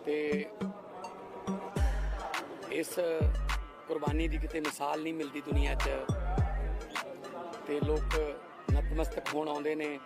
ਤੇ ਇਸ ਕੁਰਬਾਨੀ ਦੀ ਕਿਤੇ ਮਿਸਾਲ ਨਹੀਂ ਮਿਲਦੀ ਦੁਨੀਆ 'ਚ ਤੇ ਲੋਕ ਨਤਮਸਤਕ ਹੋਣ ਆਉਂਦੇ ਨੇ।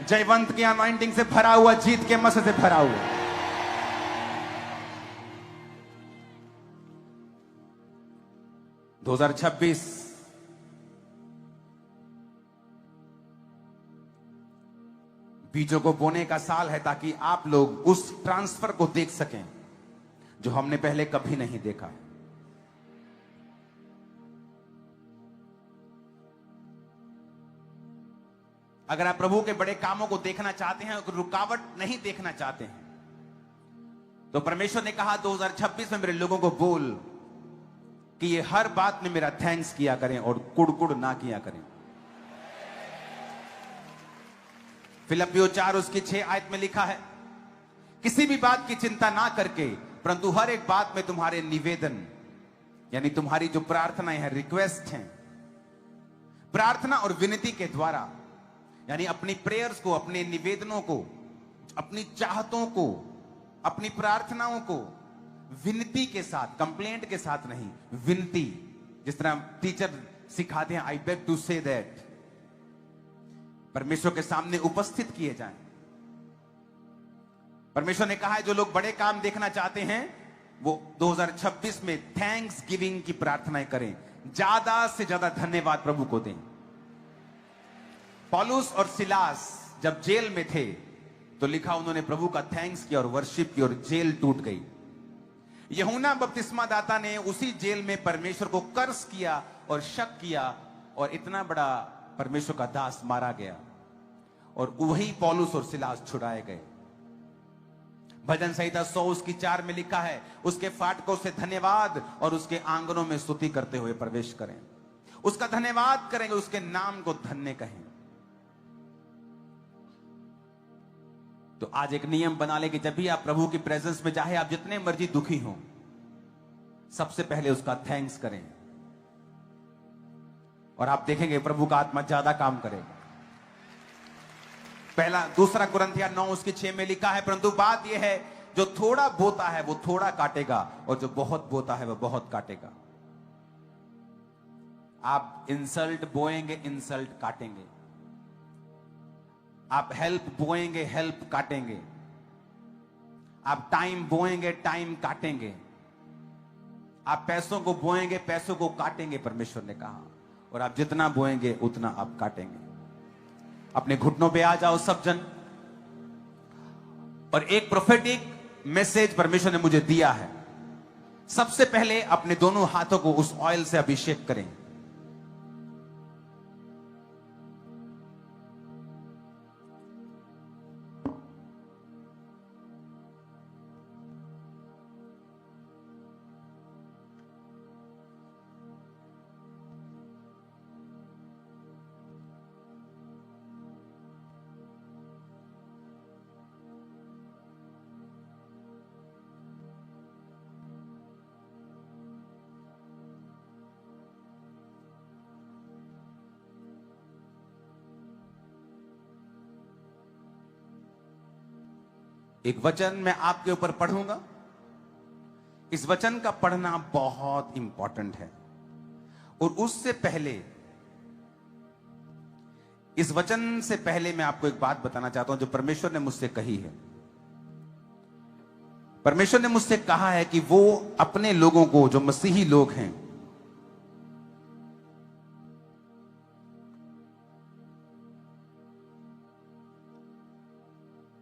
जयवंत की अनॉइंटिंग से भरा हुआ, जीत के मस से भरा हुआ। दो 2026 बीजों को बोने का साल है ताकि आप लोग उस ट्रांसफर को देख सकें जो हमने पहले कभी नहीं देखा। अगर आप प्रभु के बड़े कामों को देखना चाहते हैं, रुकावट नहीं देखना चाहते हैं, तो परमेश्वर ने कहा 2026 में मेरे लोगों को बोल कि ये हर बात में मेरा थैंक्स किया करें और कुड़ ना किया करें। फिलिप्पियों 4 उसकी 6 आयत में लिखा है, किसी भी बात की चिंता ना करके परंतु हर एक बात में तुम्हारे निवेदन, यानी तुम्हारी जो प्रार्थनाएं हैं, रिक्वेस्ट हैं, प्रार्थना और विनती के द्वारा, यानी अपनी प्रेयर्स को, अपने निवेदनों को, अपनी चाहतों को, अपनी प्रार्थनाओं को विनती के साथ, कंप्लेंट के साथ नहीं, विनती, जिस तरह टीचर सिखाते हैं, I beg to say that, परमेश्वर के सामने उपस्थित किए जाएं। परमेश्वर ने कहा है जो लोग बड़े काम देखना चाहते हैं वो 2026 में थैंक्स गिविंग की प्रार्थनाएं करें, ज्यादा से ज्यादा धन्यवाद प्रभु को दें। पौलुस और सिलास जब जेल में थे तो लिखा उन्होंने प्रभु का थैंक्स किया और वर्शिप की और जेल टूट गई। यूहन्ना बपतिस्मा दाता ने उसी जेल में परमेश्वर को कर्स किया और शक किया और इतना बड़ा परमेश्वर का दास मारा गया और वही पौलुस और सिलास छुड़ाए गए। भजन संहिता 100 उसकी 4 में लिखा है, उसके फाटकों से धन्यवाद और उसके आंगनों में स्तुति करते हुए प्रवेश करें। उसका धन्यवाद करेंगे, उसके नाम को धन्य कहें। तो आज एक नियम बना ले कि जब भी आप प्रभु की प्रेजेंस में, चाहे आप जितने मर्जी दुखी हों, सबसे पहले उसका थैंक्स करें और आप देखेंगे प्रभु का आत्मा ज्यादा काम करेगा। पहला दूसरा कुरिन्थियों 9 उसकी 6 में लिखा है, परंतु बात यह है जो थोड़ा बोता है वो थोड़ा काटेगा और जो बहुत बोता है वो बहुत काटेगा। आप इंसल्ट बोएंगे, इंसल्ट काटेंगे। आप हेल्प बोएंगे, हेल्प काटेंगे। आप टाइम बोएंगे, टाइम काटेंगे। आप पैसों को बोएंगे, पैसों को काटेंगे, परमेश्वर ने कहा। और आप जितना बोएंगे उतना आप काटेंगे। अपने घुटनों पे आ जाओ सब जन, और एक प्रोफेटिक मैसेज परमेश्वर ने मुझे दिया है। सबसे पहले अपने दोनों हाथों को उस ऑयल से अभिषेक करें। एक वचन मैं आपके ऊपर पढ़ूंगा। इस वचन का पढ़ना बहुत इंपॉर्टेंट है। और उससे पहले, इस वचन से पहले मैं आपको एक बात बताना चाहता हूं जो परमेश्वर ने मुझसे कही है। परमेश्वर ने मुझसे कहा है कि वो अपने लोगों को, जो मसीही लोग हैं,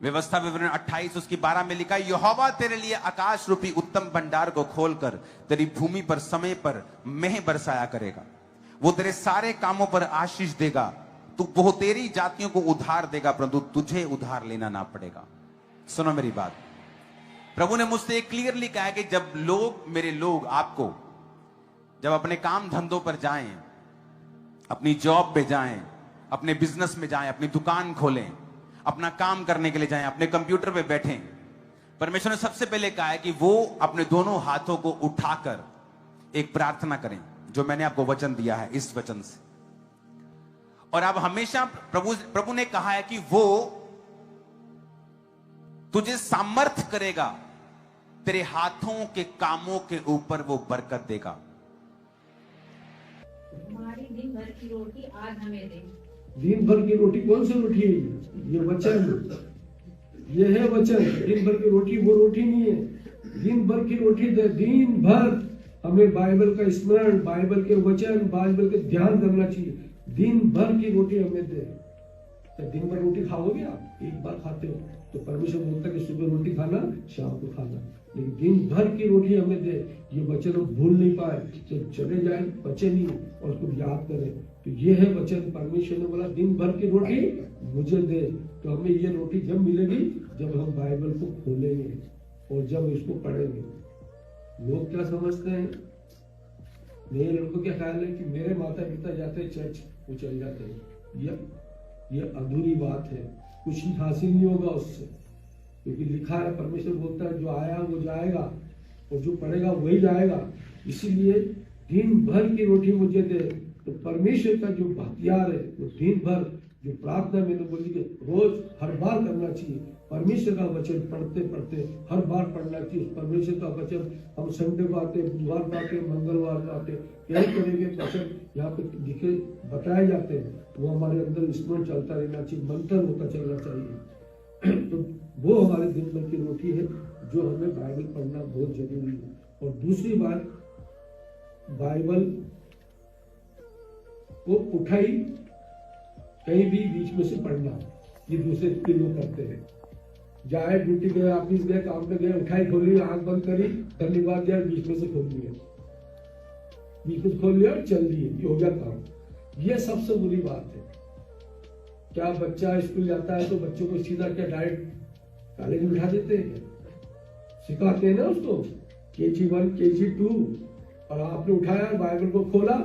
व्यवस्था विवरण 28 उसकी 12 में लिखा, यहोवा तेरे लिए आकाश रूपी उत्तम भंडार को खोलकर तेरी भूमि पर समय पर मेह बरसाया करेगा। वो तेरे सारे कामों पर आशीष देगा। तू बहुतेरी जातियों को उधार देगा, परंतु तुझे उधार लेना ना पड़ेगा। सुनो मेरी बात, प्रभु ने मुझसे क्लियरली कहा है कि जब लोग, मेरे लोग आपको, जब अपने काम धंधों पर जाएं, अपनी जॉब पे जाएं, अपने बिजनेस में जाएं, अपनी दुकान खोलें, अपना काम करने के लिए जाएं, अपने कंप्यूटर पे बैठें, परमेश्वर ने सबसे पहले कहा है कि वो अपने दोनों हाथों को उठाकर एक प्रार्थना करें, जो मैंने आपको वचन दिया है इस वचन से। और अब हमेशा प्रभु ने कहा है कि वो तुझे सामर्थ करेगा, तेरे हाथों के कामों के ऊपर वो बरकत देगा। हमारी दिन भर की रोटी आज हमें दे। दिन भर की रोटी कौन सी रोटी है? ये वचन, ये है वचन। दिन भर की रोटी वो रोटी नहीं है, दिन भर की रोटी दे। दिन भर हमें बाइबल का स्मरण, बाइबल के वचन, बाइबल के ध्यान करना चाहिए। दिन भर की रोटी हमें दे। तो दिन भर रोटी खाओगे आप? एक बार खाते हो तो परमेश्वर बोलता है कि सुबह रोटी खाना, शाम को खाना, लेकिन दिन भर की रोटी हमें दे। ये वचन हम भूल नहीं पाए, तो चले जाए बचे नहीं और उसको याद करें। तो ये है वचन। परमेश्वर ने बोला दिन भर की रोटी मुझे दे। तो हमें ये रोटी जब मिलेगी जब हम बाइबल को खोलेंगे और जब इसको पढ़ेंगे। लोग क्या समझते हैं, मेरे लड़कों क्या ख्याल है कि मेरे माता पिता जाते हैं चर्च, वो चले जाते हैं। ये अधूरी बात है, कुछ हासिल नहीं होगा उससे, क्योंकि लिखा है, परमेश्वर बोलता है जो आया वो जाएगा और जो पढ़ेगा वही जाएगा। इसीलिए दिन भर की रोटी मुझे दे। तो परमेश्वर का जो हथियार है वो दिन भर जो प्रार्थना मैंने बोली कि रोज हर बार करना चाहिए। परमेश्वर का वचन पढ़ते पढ़ते हर बार पढ़ना चाहिए। परमेश्वर का वचन हम संडे को आते, बुधवार को आते, मंगलवार को आते, कई तरह के वचन यहाँ पे लिखे बताए जाते हैं। वो हमारे अंदर स्मरण चलता रहना चाहिए, मंथन होता चलना चाहिए। तो वो हमारे दिन भर की रोटी है, जो हमें बाइबल पढ़ना बहुत जरूरी है। और दूसरी बात, बाइबल को उठाई कहीं भी बीच में से पढ़ना, ये दूसरे लोग करते हैं। जाए ड्यूटी गए, ऑफिस गए, काम पे गए, उठाई खोली, आंख बंद करी, धन्यवाद दिया, बीच में से खोल लिया, बीच में खोल लिया और चल दिए, ये हो गया काम। ये सबसे बुरी बात है। क्या बच्चा स्कूल जाता है तो बच्चों को सीधा क्या डायरेक्ट कॉलेज में उठा देते हैं? सिखाते हैं ना उसको KG1 KG2, और आपने उठाया बाइबल को खोला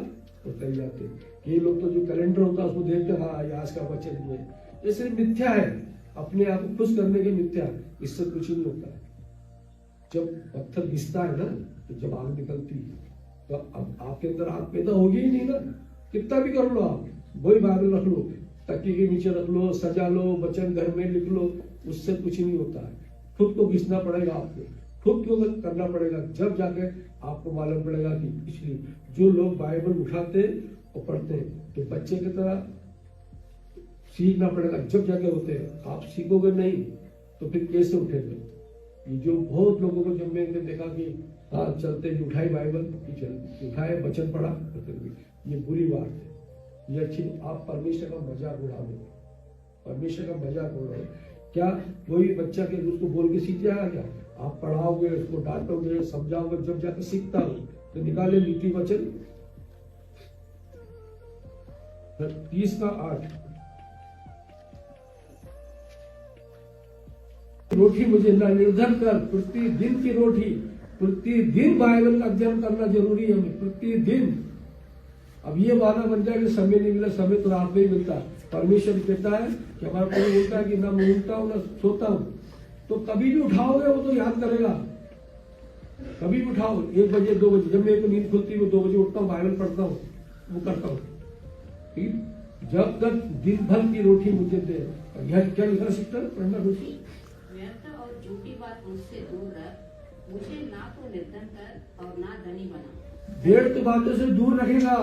तो चल जाते हैं। ये लोग तो जो कैलेंडर होता है उसको देखते हैं, हाँ ये आज का वचन ये है। ये सिर्फ मिथ्या है, अपने आप को खुश करने की मिथ्या, इससे कुछ नहीं होता है। जब पत्थर घिसता है ना, तो जब आग निकलती है तो अब आपके अंदर आग पैदा होगी ही नहीं ना। कितना भी कर लो आप, वही बाइबल रख लो, तकिए के नीचे रख लो, सजा लो, वचन घर में लिख लो, उससे कुछ नहीं होता है। खुद को घिसना पड़ेगा आपको, खुद को करना पड़ेगा, जब जाके आपको मालूम पड़ेगा कि इसलिए जो लोग बाइबल उठाते और पढ़ते हैं तो बच्चे की तरह सीखना पड़ेगा, जब जाके होते हैं। आप सीखोगे नहीं तो फिर कैसे उठेंगे? ये जो बहुत लोगों को जब मैंने देखा कि हाँ चलते, उठाई बाइबल, उठाए वचन पढ़ा, ये बुरी बात है, ये अच्छी। आप परमेश्वर का मजाक उड़ा दो, परमेश्वर का मजाक उड़ा दो। क्या कोई बच्चा के उसको बोल के सीख जाएगा क्या? आप पढ़ाओगे, उसको डांटोगे, समझाओगे, जब जाकर सीखता हो। तो निकाले नीति वचन 30:8, रोटी मुझे ना निर्धन कर, प्रतिदिन की रोटी, प्रतिदिन बाइबल का अध्ययन करना जरूरी है हमें, प्रतिदिन। अब ये बहाना बन जाए कि समय नहीं मिला, समय तो रात में ही मिलता है। परमेश्वर कहता है कि हमारा कोई बोलता है कि ना मैं उठता हूँ ना सोता हूँ, तो कभी भी उठाओगे वो तो याद करेगा। कभी भी उठाओ, 1 बजे 2 बजे, जब मेरे को नींद खुलती है 2 बजे उठता हूँ, बाइबल पढ़ता हूँ, वो करता हूँ। जब तक दिन भर की रोटी मुझे दे। क्या लिखा सिस्टर, पढ़ना रोटी। व्यर्थ और झूठी बात मुझसे दूर रख, मुझे ना तो निर्धन कर और ना धनी बना। व्यर्थ बातों से दूर रखेगा।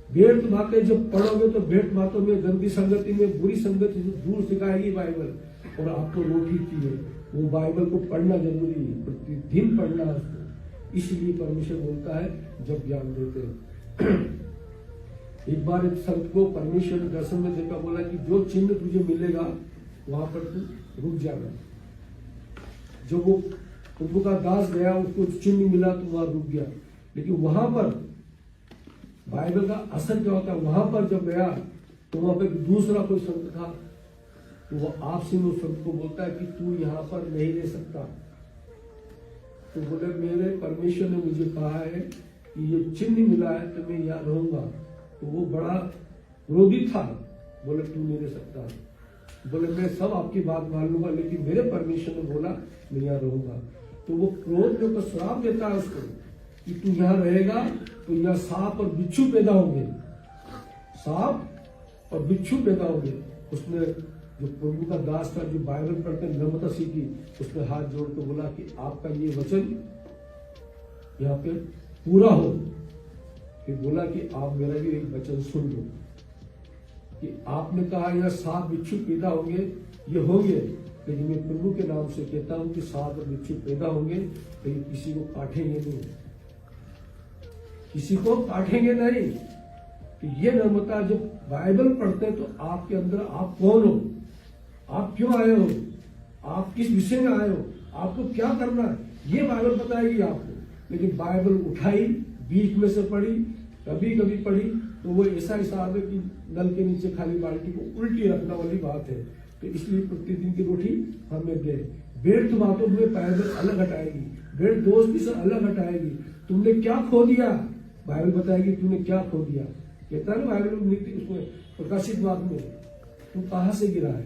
व्यर्थ बातें जब पढ़ोगे तो व्यर्थ बातों में, गंदी संगति में, बुरी संगति से दूर सिखाएगी बाइबल। और आपको रोटी चाहिए, वो बाइबल को पढ़ना जरूरी है, प्रतिदिन पढ़ना है उसको। इसलिए परमेश्वर बोलता है जब ज्ञान देते हैं। एक बार एक संत को परमेश्वर ने दर्शन में देखा, बोला कि जो चिन्ह तुझे मिलेगा वहां पर तू रुक जाना। जब वो प्रभु का दास गया, उसको चिन्ह मिला तो वहां रुक गया। लेकिन वहां पर बाइबल का असर क्या होता है, वहां पर जब गया तो वहां पर दूसरा कोई संत था, तो वो आपसे उस संत को बोलता है कि तू यहाँ पर नहीं रह सकता। तो बोले मेरे परमेश्वर ने मुझे कहा है कि ये चिन्ह मिला है तो मैं यहाँ रहूंगा। तो वो बड़ा क्रोधित था, बोले तू नहीं रह सकता। बोले मैं सब आपकी बात मान लूंगा, लेकिन मेरे परमेश्वर ने बोला मैं यहाँ रहूंगा। तो वो क्रोध में श्राप देता है उसको कि तू यहाँ रहेगा तो यहाँ सांप और बिच्छू पैदा होंगे, सांप और बिच्छू पैदा होंगे। उसने जो प्रभु का दास था, जो बाइबल पढ़ते नम्रता सीखी, उसने हाथ जोड़ के बोला कि आपका ये वचन यहाँ पे पूरा हो। फिर बोला कि आप मेरा भी एक वचन सुन लो कि आपने कहा यह सांप बिच्छू पैदा होंगे, ये होंगे, लेकिन मैं प्रभु के नाम से कहता हूं कि सांप और बिच्छू पैदा होंगे, लेकिन किसी को काटेंगे नहीं, किसी को काटेंगे नहीं। तो ये नम्रता जब बाइबल पढ़ते हैं तो आपके अंदर आप कौन हो, आप क्यों आए हो, आप किस विषय में आए हो, आपको क्या करना है, ये बाइबल बताएगी आपको। लेकिन बाइबल उठाई, बीच में से पढ़ी, कभी कभी पढ़ी, तो वो ऐसा हिसाब है कि नल के नीचे खाली बाल्टी को उल्टी रखने वाली बात है। तो इसलिए प्रतिदिन की रोटी हमें दे। बेड़ तो बातों में बाइबल अलग हटाएगी, बेड़ दोस्ती से अलग हटाएगी। तुमने क्या खो दिया, बाइबल बताएगी तूने क्या खो दिया। कहता है ना बाइबल नीति उसमें प्रकाशित बात में, तू कहां से गिरा है,